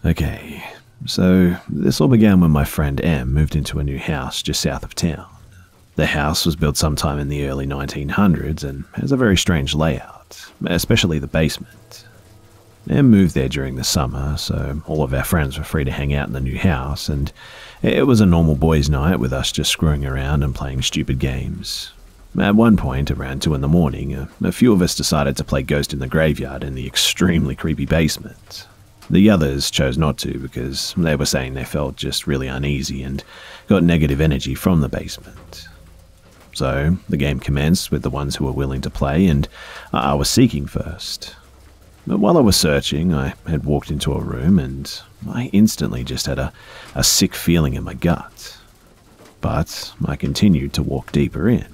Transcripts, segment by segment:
Okay, so this all began when my friend M moved into a new house just south of town. The house was built sometime in the early 1900s and has a very strange layout, especially the basement. M moved there during the summer, so all of our friends were free to hang out in the new house, and it was a normal boys' night with us just screwing around and playing stupid games. At one point, around 2 in the morning, a few of us decided to play Ghost in the Graveyard in the extremely creepy basement. The others chose not to because they were saying they felt just really uneasy and got negative energy from the basement. So the game commenced with the ones who were willing to play, and I was seeking first. But while I was searching, I had walked into a room and I instantly just had a sick feeling in my gut. But I continued to walk deeper in.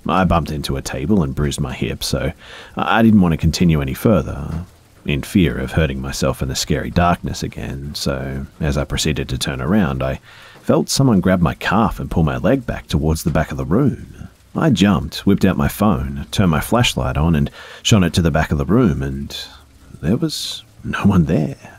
I bumped into a table and bruised my hip, so I didn't want to continue any further, in fear of hurting myself in the scary darkness again. So as I proceeded to turn around, I felt someone grab my calf and pull my leg back towards the back of the room. I jumped, whipped out my phone, turned my flashlight on and shone it to the back of the room, and there was no one there.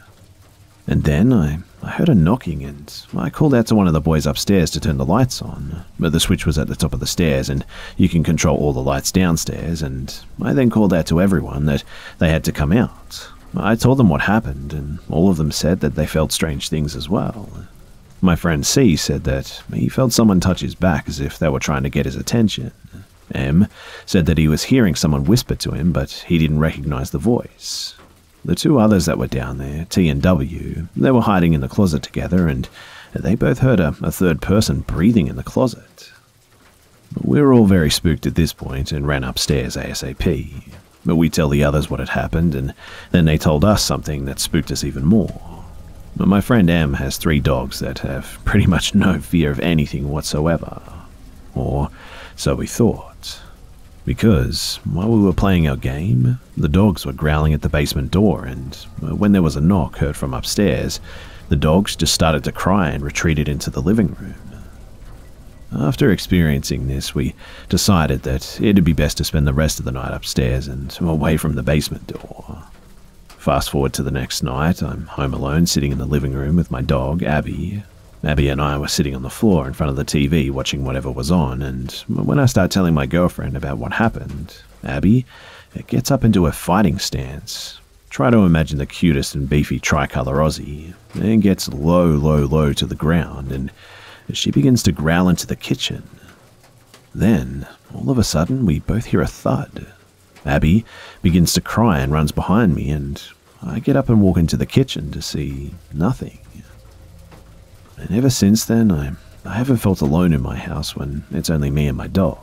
And then I heard a knocking, and I called out to one of the boys upstairs to turn the lights on, but the switch was at the top of the stairs and you can control all the lights downstairs, and I then called out to everyone that they had to come out. I told them what happened, and all of them said that they felt strange things as well. My friend C said that he felt someone touch his back as if they were trying to get his attention. M said that he was hearing someone whisper to him, but he didn't recognize the voice. The two others that were down there, T and W, they were hiding in the closet together, and they both heard a third person breathing in the closet. We were all very spooked at this point and ran upstairs ASAP. But we tell the others what had happened, and then they told us something that spooked us even more. But my friend M has 3 dogs that have pretty much no fear of anything whatsoever. Or so we thought. Because while we were playing our game, the dogs were growling at the basement door, and when there was a knock heard from upstairs, the dogs just started to cry and retreated into the living room. After experiencing this, we decided that it'd be best to spend the rest of the night upstairs and away from the basement door. Fast forward to the next night, I'm home alone sitting in the living room with my dog, Abby. Abby and I were sitting on the floor in front of the TV watching whatever was on, and when I start telling my girlfriend about what happened, Abby gets up into a fighting stance. Try to imagine the cutest and beefy tricolour Aussie, and gets low to the ground, and she begins to growl into the kitchen. Then, all of a sudden, we both hear a thud. Abby begins to cry and runs behind me, and I get up and walk into the kitchen to see nothing. And ever since then, I haven't felt alone in my house when it's only me and my dog.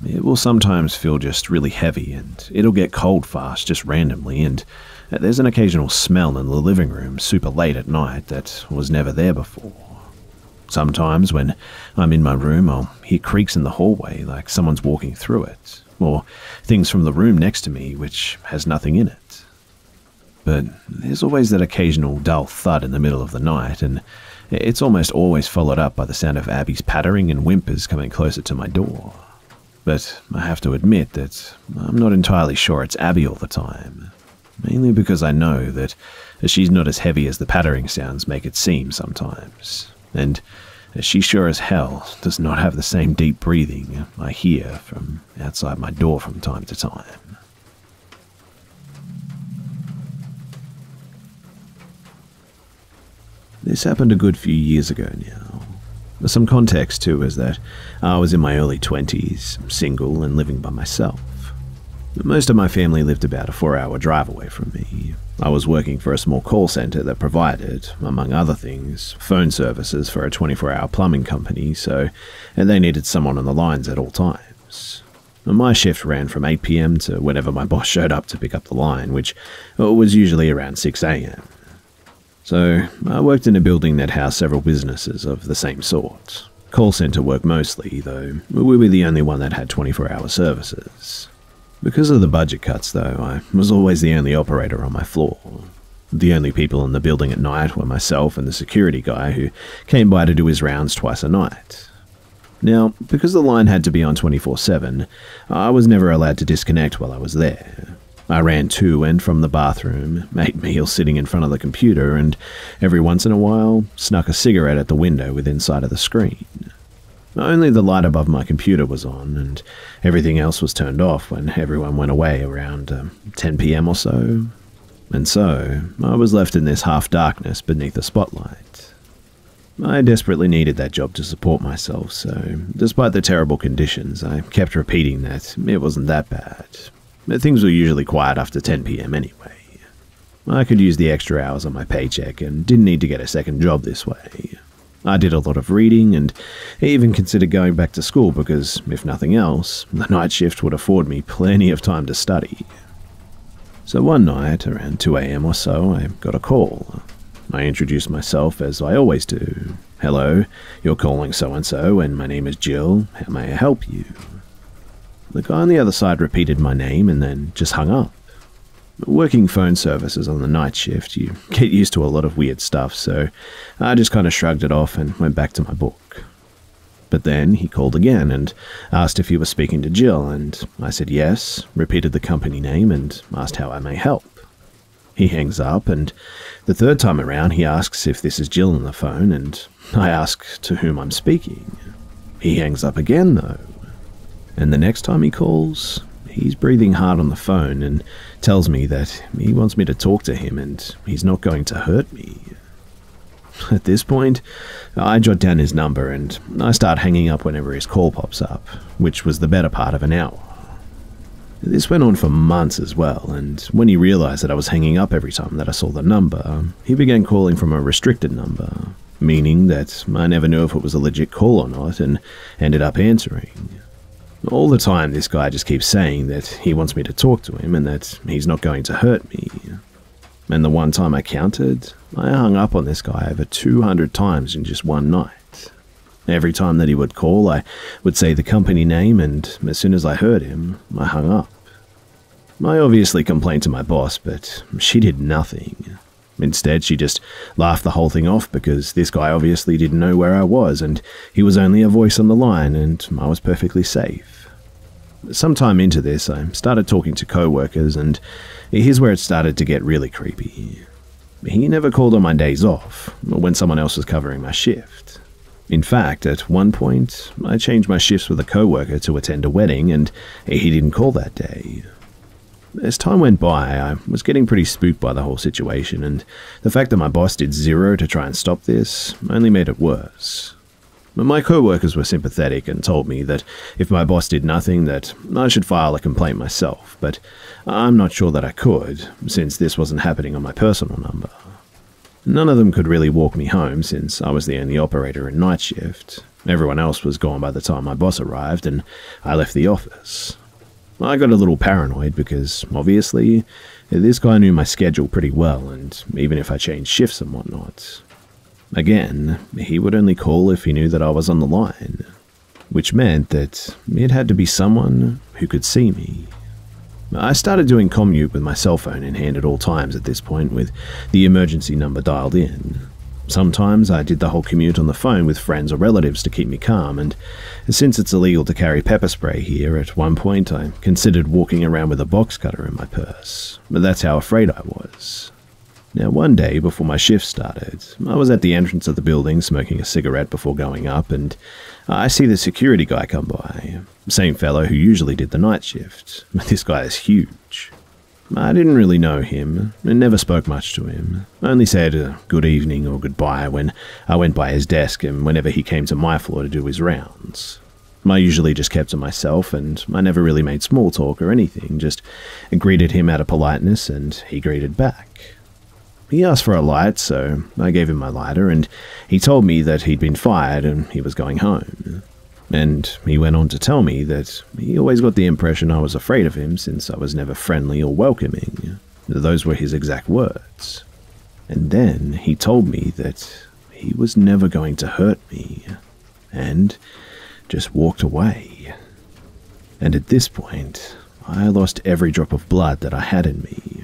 It will sometimes feel just really heavy, and it'll get cold fast just randomly, and there's an occasional smell in the living room super late at night that was never there before. Sometimes when I'm in my room, I'll hear creaks in the hallway like someone's walking through it, or things from the room next to me which has nothing in it. But there's always that occasional dull thud in the middle of the night, and it's almost always followed up by the sound of Abby's pattering and whimpers coming closer to my door. But I have to admit that I'm not entirely sure it's Abby all the time, mainly because I know that she's not as heavy as the pattering sounds make it seem sometimes, and she sure as hell does not have the same deep breathing I hear from outside my door from time to time. This happened a good few years ago now. Some context too is that I was in my early 20s, single and living by myself. Most of my family lived about a 4-hour drive away from me. I was working for a small call center that provided, among other things, phone services for a 24-hour plumbing company, so they needed someone on the lines at all times. My shift ran from 8 PM to whenever my boss showed up to pick up the line, which was usually around 6 AM. So I worked in a building that housed several businesses of the same sort. Call center work mostly, though we were the only one that had 24-hour services. Because of the budget cuts, though, I was always the only operator on my floor. The only people in the building at night were myself and the security guy who came by to do his rounds twice a night. Now, because the line had to be on 24/7, I was never allowed to disconnect while I was there. I ran to and from the bathroom, ate meals sitting in front of the computer, and every once in a while snuck a cigarette at the window within sight of the screen. Only the light above my computer was on, and everything else was turned off when everyone went away around 10 p.m. or so. And so, I was left in this half-darkness beneath the spotlight. I desperately needed that job to support myself, so despite the terrible conditions, I kept repeating that it wasn't that bad. Things were usually quiet after 10 p.m. anyway. I could use the extra hours on my paycheck and didn't need to get a second job this way. I did a lot of reading and even considered going back to school because, if nothing else, the night shift would afford me plenty of time to study. So one night, around 2 a.m. or so, I got a call. I introduced myself as I always do. "Hello, you're calling so-and-so, and my name is Jill. How may I help you?" The guy on the other side repeated my name and then just hung up. Working phone services on the night shift, you get used to a lot of weird stuff, so I just kind of shrugged it off and went back to my book. But then he called again and asked if he was speaking to Jill, and I said yes, repeated the company name, and asked how I may help. He hangs up, and the third time around he asks if this is Jill on the phone, and I ask to whom I'm speaking. He hangs up again, though. And the next time he calls, he's breathing hard on the phone and tells me that he wants me to talk to him and he's not going to hurt me. At this point, I jot down his number and I start hanging up whenever his call pops up, which was the better part of an hour. This went on for months as well, and when he realized that I was hanging up every time that I saw the number, he began calling from a restricted number, meaning that I never knew if it was a legit call or not and ended up answering. All the time, this guy just keeps saying that he wants me to talk to him and that he's not going to hurt me. And the one time I counted, I hung up on this guy over 200 times in just one night. Every time that he would call, I would say the company name, and as soon as I heard him, I hung up. I obviously complained to my boss, but she did nothing. Instead, she just laughed the whole thing off because this guy obviously didn't know where I was and he was only a voice on the line and I was perfectly safe. Sometime into this, I started talking to co-workers, and here's where it started to get really creepy. He never called on my days off or when someone else was covering my shift. In fact, at one point, I changed my shifts with a co-worker to attend a wedding and he didn't call that day. As time went by, I was getting pretty spooked by the whole situation, and the fact that my boss did zero to try and stop this only made it worse. My co-workers were sympathetic and told me that if my boss did nothing, that I should file a complaint myself, but I'm not sure that I could, since this wasn't happening on my personal number. None of them could really walk me home since I was the only operator in night shift. Everyone else was gone by the time my boss arrived, and I left the office. I got a little paranoid because, obviously, this guy knew my schedule pretty well, and even if I changed shifts and whatnot. Again, he would only call if he knew that I was on the line, which meant that it had to be someone who could see me. I started doing commute with my cell phone in hand at all times at this point, with the emergency number dialed in. Sometimes I did the whole commute on the phone with friends or relatives to keep me calm, and since it's illegal to carry pepper spray here, at one point I considered walking around with a box cutter in my purse, but that's how afraid I was. Now, one day before my shift started, I was at the entrance of the building smoking a cigarette before going up, and I see the security guy come by, same fellow who usually did the night shift. This guy is huge. I didn't really know him, and never spoke much to him. I only said good evening or goodbye when I went by his desk and whenever he came to my floor to do his rounds. I usually just kept to myself, and I never really made small talk or anything, just greeted him out of politeness and he greeted back. He asked for a light, so I gave him my lighter, and he told me that he'd been fired and he was going home. And he went on to tell me that he always got the impression I was afraid of him since I was never friendly or welcoming. Those were his exact words. And then he told me that he was never going to hurt me, and just walked away. And at this point, I lost every drop of blood that I had in me.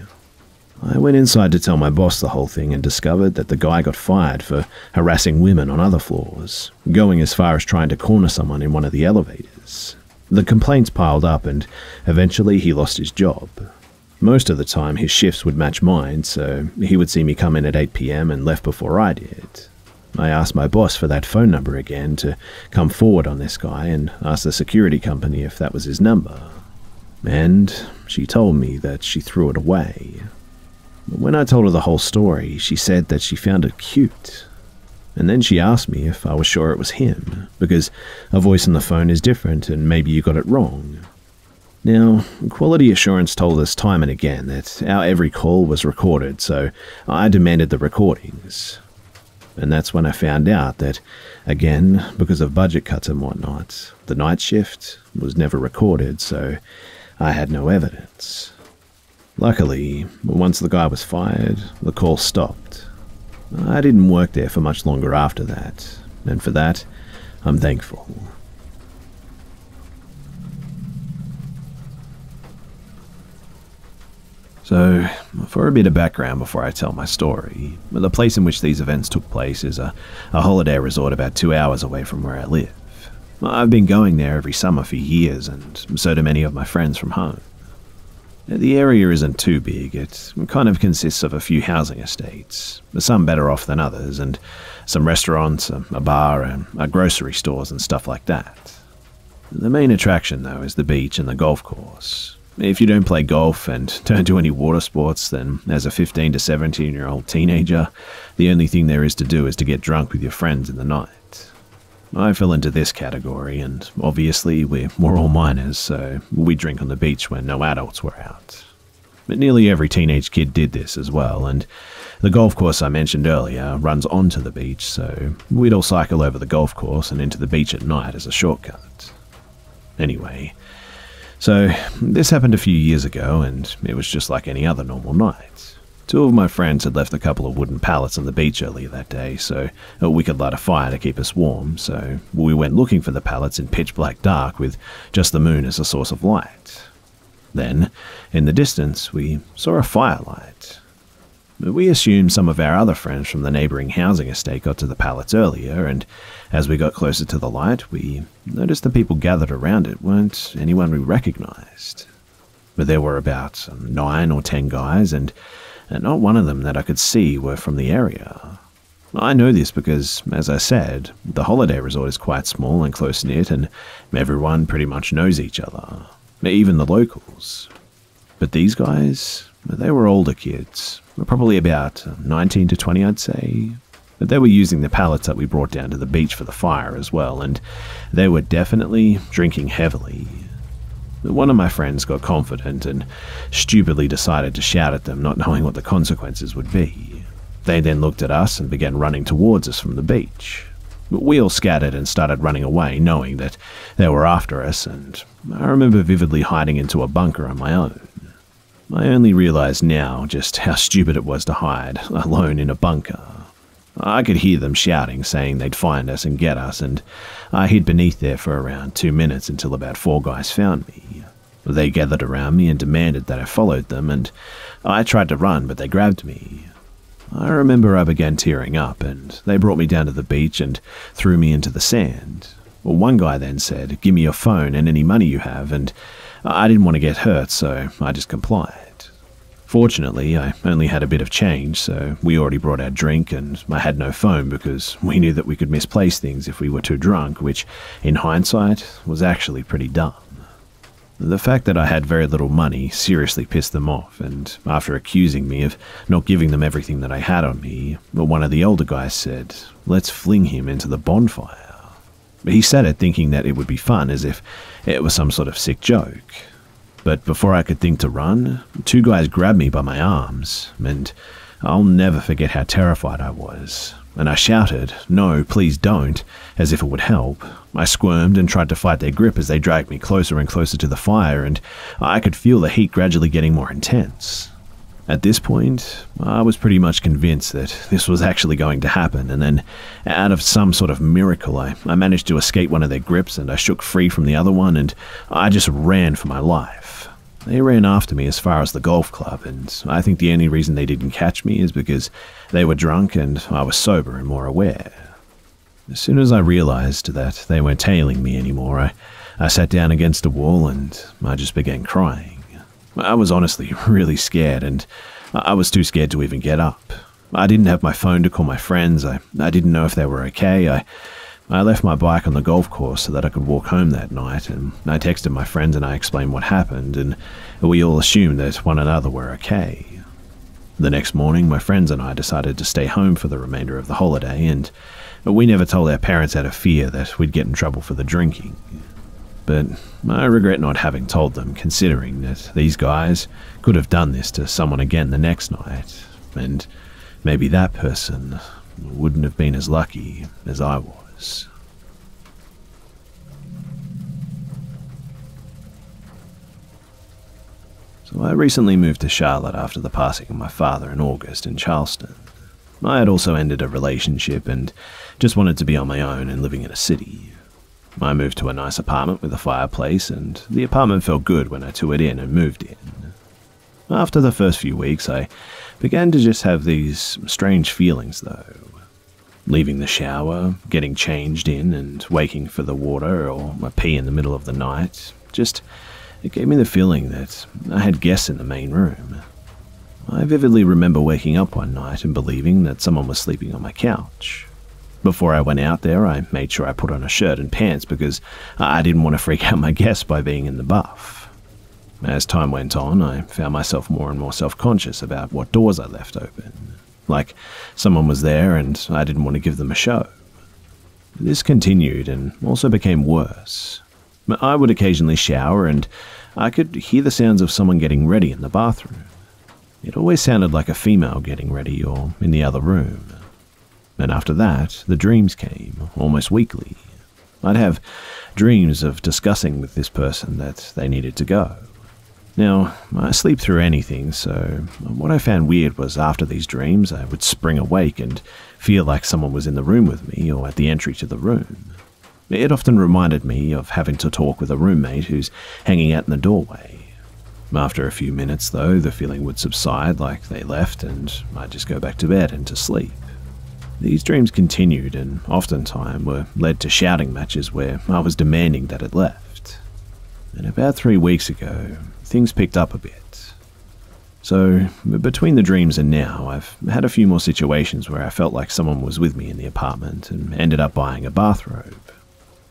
I went inside to tell my boss the whole thing and discovered that the guy got fired for harassing women on other floors, going as far as trying to corner someone in one of the elevators. The complaints piled up and eventually he lost his job. Most of the time his shifts would match mine, so he would see me come in at 8 p.m. and left before I did. I asked my boss for that phone number again to come forward on this guy and asked the security company if that was his number. And she told me that she threw it away. But when I told her the whole story, she said that she found it cute. And then she asked me if I was sure it was him, because a voice on the phone is different and maybe you got it wrong. Now, quality assurance told us time and again that our every call was recorded, so I demanded the recordings. And that's when I found out that, again, because of budget cuts and whatnot, the night shift was never recorded, so I had no evidence. Luckily, once the guy was fired, the call stopped. I didn't work there for much longer after that, and for that, I'm thankful. So, for a bit of background before I tell my story, the place in which these events took place is a holiday resort about 2 hours away from where I live. I've been going there every summer for years, and so do many of my friends from home. The area isn't too big. It kind of consists of a few housing estates, some better off than others, and some restaurants, a bar, and grocery stores and stuff like that. The main attraction, though, is the beach and the golf course. If you don't play golf and don't do any water sports, then as a 15 to 17-year-old teenager, the only thing there is to do is to get drunk with your friends in the night. I fell into this category, and obviously we're all minors, so we drink on the beach when no adults were out. But nearly every teenage kid did this as well, and the golf course I mentioned earlier runs onto the beach, so we'd all cycle over the golf course and into the beach at night as a shortcut. Anyway, so this happened a few years ago, and it was just like any other normal night. Two of my friends had left a couple of wooden pallets on the beach earlier that day, so we could light a fire to keep us warm, so we went looking for the pallets in pitch black dark with just the moon as a source of light. Then, in the distance, we saw a firelight. We assumed some of our other friends from the neighbouring housing estate got to the pallets earlier, and as we got closer to the light, we noticed the people gathered around it weren't anyone we recognised. But there were about 9 or 10 guys, and not one of them that I could see were from the area. I know this because, as I said, the holiday resort is quite small and close-knit, and everyone pretty much knows each other, even the locals. But these guys, they were older kids, probably about 19 to 20, I'd say. But they were using the pallets that we brought down to the beach for the fire as well, and they were definitely drinking heavily. One of my friends got confident and stupidly decided to shout at them, not knowing what the consequences would be. They then looked at us and began running towards us from the beach. We all scattered and started running away, knowing that they were after us, and I remember vividly hiding into a bunker on my own. I only realize now just how stupid it was to hide alone in a bunker. I could hear them shouting, saying they'd find us and get us, and I hid beneath there for around 2 minutes until about 4 guys found me. They gathered around me and demanded that I followed them, and I tried to run, but they grabbed me. I remember I began tearing up, and they brought me down to the beach and threw me into the sand. Well, one guy then said, "Give me your phone and any money you have," and I didn't want to get hurt, so I just complied. Fortunately, I only had a bit of change, so we already brought our drink, and I had no phone because we knew that we could misplace things if we were too drunk, which, in hindsight, was actually pretty dumb. The fact that I had very little money seriously pissed them off, and after accusing me of not giving them everything that I had on me, one of the older guys said, "Let's fling him into the bonfire." He said it thinking that it would be fun, as if it was some sort of sick joke. But before I could think to run, 2 guys grabbed me by my arms, and I'll never forget how terrified I was. And I shouted, "No, please don't," as if it would help. I squirmed and tried to fight their grip as they dragged me closer and closer to the fire, and I could feel the heat gradually getting more intense. At this point, I was pretty much convinced that this was actually going to happen, and then, out of some sort of miracle, I managed to escape one of their grips, and I shook free from the other one, and I just ran for my life. They ran after me as far as the golf club, and I think the only reason they didn't catch me is because they were drunk and I was sober and more aware. As soon as I realized that they weren't tailing me anymore, I sat down against a wall and I just began crying. I was honestly really scared, and I was too scared to even get up. I didn't have my phone to call my friends. I didn't know if they were okay. I left my bike on the golf course so that I could walk home that night, and I texted my friends and I explained what happened, and we all assumed that one another were okay. The next morning, my friends and I decided to stay home for the remainder of the holiday, and we never told our parents out of fear that we'd get in trouble for the drinking. But I regret not having told them, considering that these guys could have done this to someone again the next night, and maybe that person wouldn't have been as lucky as I was. So I recently moved to Charlotte after the passing of my father in August in Charleston. I had also ended a relationship and just wanted to be on my own and living in a city. I moved to a nice apartment with a fireplace, and the apartment felt good when I toured in and moved in. After the first few weeks, I began to just have these strange feelings, though. Leaving the shower, getting changed in, and waking for the water or a pee in the middle of the night, it gave me the feeling that I had guests in the main room. I vividly remember waking up one night and believing that someone was sleeping on my couch. Before I went out there, I made sure I put on a shirt and pants because I didn't want to freak out my guests by being in the buff. As time went on, I found myself more and more self-conscious about what doors I left open. Like someone was there and I didn't want to give them a show. This continued and also became worse. I would occasionally shower and I could hear the sounds of someone getting ready in the bathroom. It always sounded like a female getting ready or in the other room. And after that, the dreams came, almost weekly. I'd have dreams of discussing with this person that they needed to go. Now, I sleep through anything, so what I found weird was after these dreams, I would spring awake and feel like someone was in the room with me or at the entry to the room. It often reminded me of having to talk with a roommate who's hanging out in the doorway. After a few minutes, though, the feeling would subside like they left and I'd just go back to bed and to sleep. These dreams continued and oftentimes were led to shouting matches where I was demanding that it left. And about 3 weeks ago, things picked up a bit. So, between the dreams and now, I've had a few more situations where I felt like someone was with me in the apartment and ended up buying a bathrobe.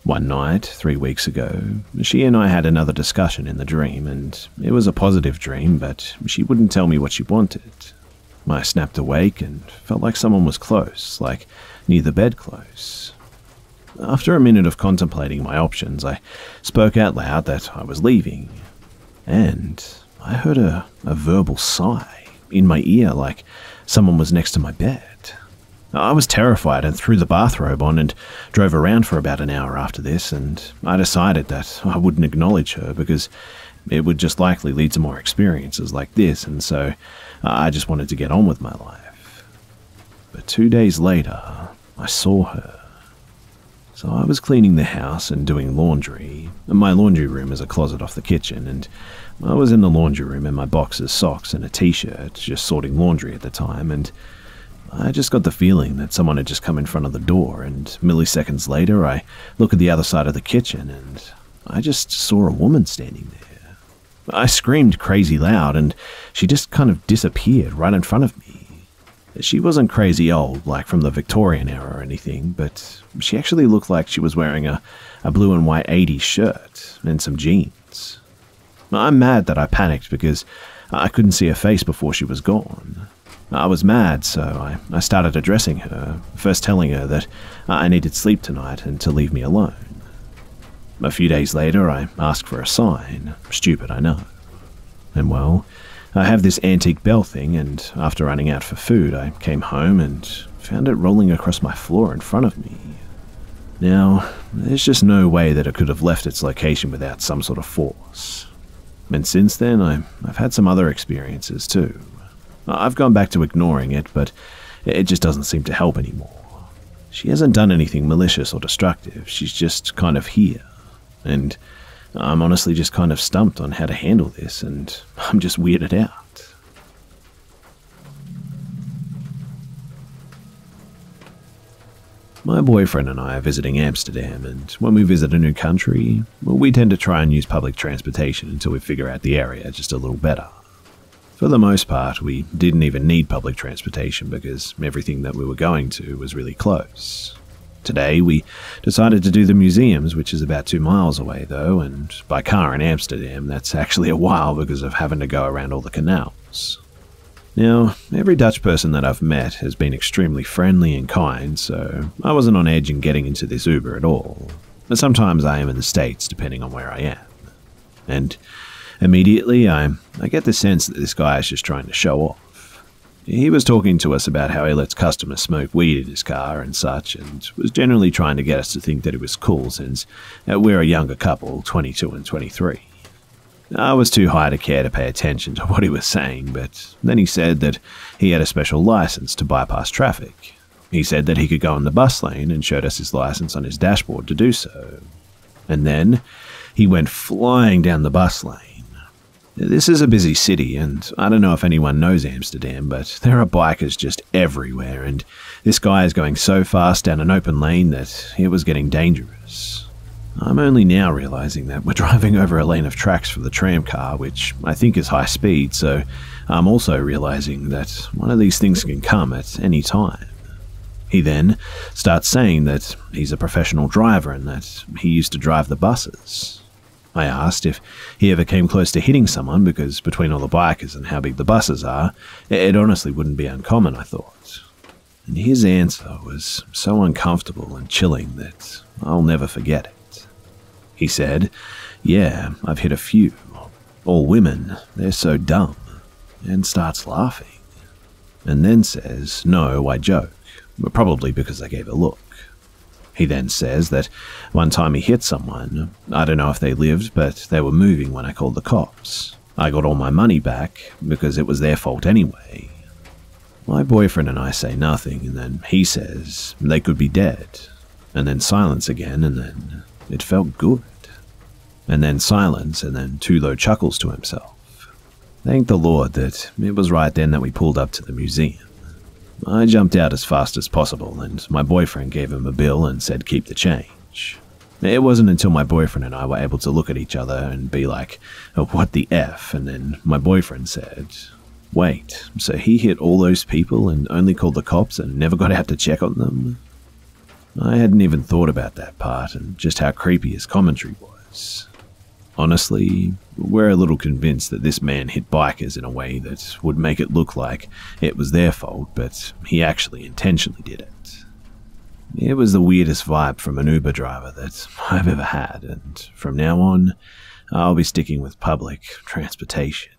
One night, 3 weeks ago, she and I had another discussion in the dream, and it was a positive dream, but she wouldn't tell me what she wanted. I snapped awake and felt like someone was close, like near the bed close. After a minute of contemplating my options, I spoke out loud that I was leaving, and I heard a verbal sigh in my ear like someone was next to my bed. I was terrified and threw the bathrobe on and drove around for about an hour after this, and I decided that I wouldn't acknowledge her because it would just likely lead to more experiences like this, and so I just wanted to get on with my life. But 2 days later, I saw her. So I was cleaning the house and doing laundry. My laundry room is a closet off the kitchen, and I was in the laundry room in my boxers, socks, and a t-shirt, just sorting laundry at the time, and I just got the feeling that someone had just come in front of the door, and milliseconds later I look at the other side of the kitchen, and I just saw a woman standing there. I screamed crazy loud, and she just kind of disappeared right in front of me. She wasn't crazy old, like from the Victorian era or anything, but she actually looked like she was wearing a blue and white 80s shirt and some jeans. I'm mad that I panicked because I couldn't see her face before she was gone. I was mad, so I started addressing her, first telling her that I needed sleep tonight and to leave me alone. A few days later, I asked for a sign. Stupid, I know. And well, I have this antique bell thing, and after running out for food, I came home and found it rolling across my floor in front of me. Now, there's just no way that it could have left its location without some sort of force. And since then, I've had some other experiences too. I've gone back to ignoring it, but it just doesn't seem to help anymore. She hasn't done anything malicious or destructive, she's just kind of here. And I'm honestly just kind of stumped on how to handle this, and I'm just weirded out. My boyfriend and I are visiting Amsterdam, and when we visit a new country, we tend to try and use public transportation until we figure out the area just a little better. For the most part, we didn't even need public transportation because everything that we were going to was really close. Today, we decided to do the museums, which is about 2 miles away though, and by car in Amsterdam, that's actually a while because of having to go around all the canals. Now, every Dutch person that I've met has been extremely friendly and kind, so I wasn't on edge in getting into this Uber at all. But sometimes I am in the States, depending on where I am. And immediately, I get the sense that this guy is just trying to show off. He was talking to us about how he lets customers smoke weed in his car and such, and was generally trying to get us to think that it was cool since we're a younger couple, 22 and 23. I was too high to care to pay attention to what he was saying, but then he said that he had a special license to bypass traffic. He said that he could go in the bus lane and showed us his license on his dashboard to do so. And then he went flying down the bus lane. This is a busy city, and I don't know if anyone knows Amsterdam, but there are bikers just everywhere, and this guy is going so fast down an open lane that it was getting dangerous. I'm only now realizing that we're driving over a lane of tracks for the tram car, which I think is high speed, so I'm also realizing that one of these things can come at any time. He then starts saying that he's a professional driver and that he used to drive the buses. I asked if he ever came close to hitting someone because between all the bikers and how big the buses are, it honestly wouldn't be uncommon, I thought. And his answer was so uncomfortable and chilling that I'll never forget it. He said, "Yeah, I've hit a few. All women, they're so dumb," and starts laughing. And then says, "No, I joke, but probably because I gave a look." He then says that one time he hit someone. I don't know if they lived, but they were moving when I called the cops. I got all my money back because it was their fault anyway. My boyfriend and I say nothing, and then he says they could be dead. And then silence again, and then it felt good. And then silence, and then 2 low chuckles to himself. Thank the Lord that it was right then that we pulled up to the museum. I jumped out as fast as possible, and my boyfriend gave him a bill and said keep the change. It wasn't until my boyfriend and I were able to look at each other and be like, "Oh, what the F?" And then my boyfriend said, "Wait, so he hit all those people and only called the cops and never got out to check on them?" I hadn't even thought about that part and just how creepy his commentary was. Honestly, we're a little convinced that this man hit bikers in a way that would make it look like it was their fault, but he actually intentionally did it. It was the weirdest vibe from an Uber driver that I've ever had, and from now on, I'll be sticking with public transportation.